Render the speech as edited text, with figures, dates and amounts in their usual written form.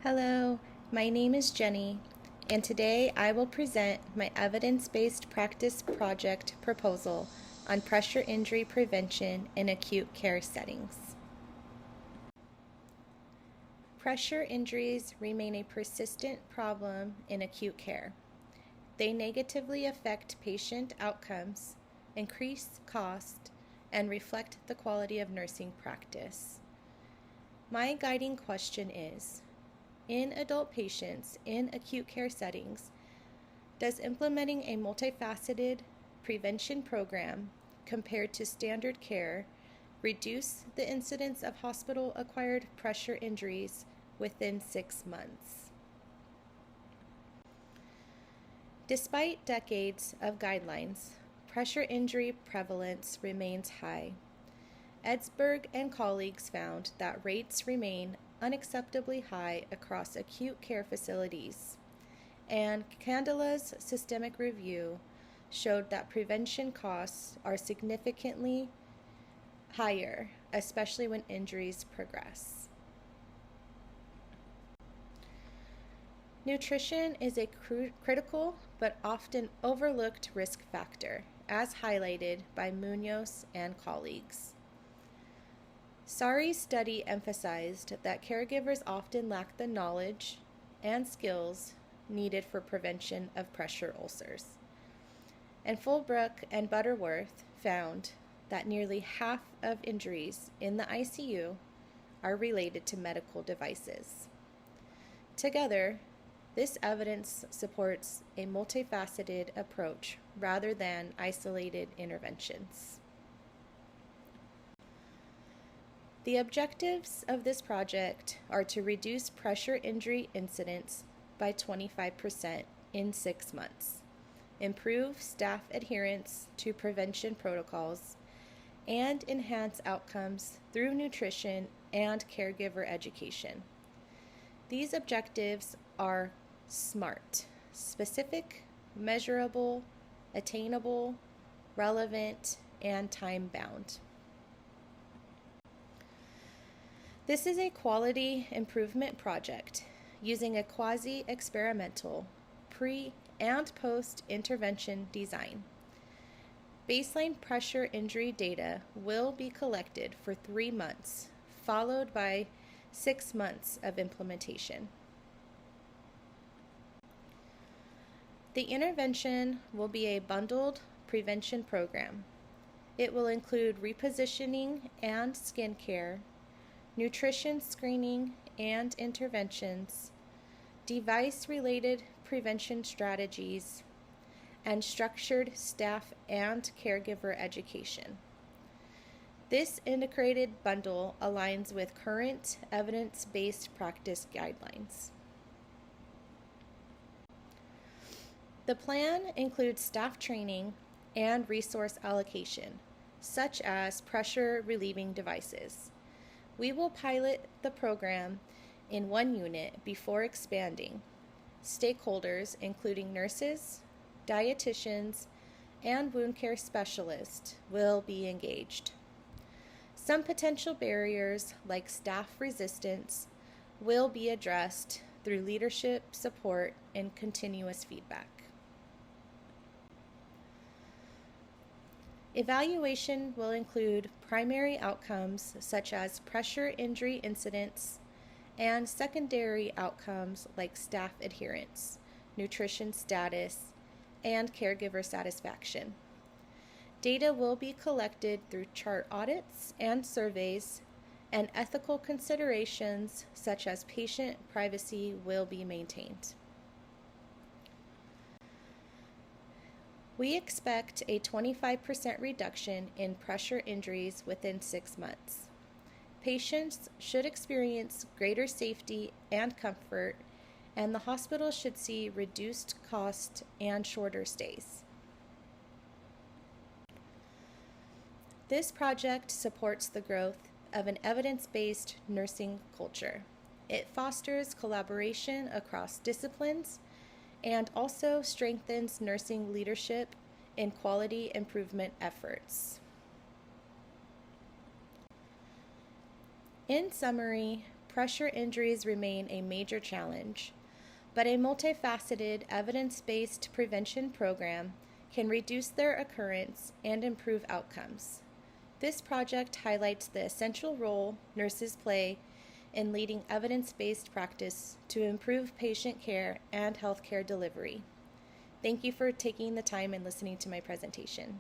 Hello, my name is Jenny, and today I will present my evidence-based practice project proposal on pressure injury prevention in acute care settings. Pressure injuries remain a persistent problem in acute care. They negatively affect patient outcomes, increase cost, and reflect the quality of nursing practice. My guiding question is, in adult patients in acute care settings, does implementing a multifaceted prevention program compared to standard care reduce the incidence of hospital-acquired pressure injuries within 6 months? Despite decades of guidelines, pressure injury prevalence remains high. Edsberg and colleagues found that rates remain unacceptably high across acute care facilities, and Candela's systemic review showed that prevention costs are significantly higher, especially when injuries progress. Nutrition is a critical but often overlooked risk factor, as highlighted by Munoz and colleagues. Sari's study emphasized that caregivers often lack the knowledge and skills needed for prevention of pressure ulcers. And Fulbrook and Butterworth found that nearly half of injuries in the ICU are related to medical devices. Together, this evidence supports a multifaceted approach rather than isolated interventions. The objectives of this project are to reduce pressure injury incidence by 25% in 6 months, improve staff adherence to prevention protocols, and enhance outcomes through nutrition and caregiver education. These objectives are SMART: specific, measurable, attainable, relevant, and time-bound. This is a quality improvement project using a quasi-experimental pre- and post-intervention design. Baseline pressure injury data will be collected for 3 months, followed by 6 months of implementation. The intervention will be a bundled prevention program. It will include repositioning and skin care, nutrition screening and interventions, device-related prevention strategies, and structured staff and caregiver education. This integrated bundle aligns with current evidence-based practice guidelines. The plan includes staff training and resource allocation, such as pressure relieving devices. We will pilot the program in 1 unit before expanding. Stakeholders, including nurses, dietitians, and wound care specialists, will be engaged. Some potential barriers, like staff resistance, will be addressed through leadership support and continuous feedback. Evaluation will include primary outcomes such as pressure injury incidence and secondary outcomes like staff adherence, nutrition status, and caregiver satisfaction. Data will be collected through chart audits and surveys, and ethical considerations such as patient privacy will be maintained. We expect a 25% reduction in pressure injuries within 6 months. Patients should experience greater safety and comfort, and the hospital should see reduced cost and shorter stays. This project supports the growth of an evidence-based nursing culture. It fosters collaboration across disciplines and also strengthens nursing leadership in quality improvement efforts. In summary, pressure injuries remain a major challenge, but a multifaceted, evidence-based prevention program can reduce their occurrence and improve outcomes. This project highlights the essential role nurses play in leading evidence-based practice to improve patient care and healthcare delivery. Thank you for taking the time and listening to my presentation.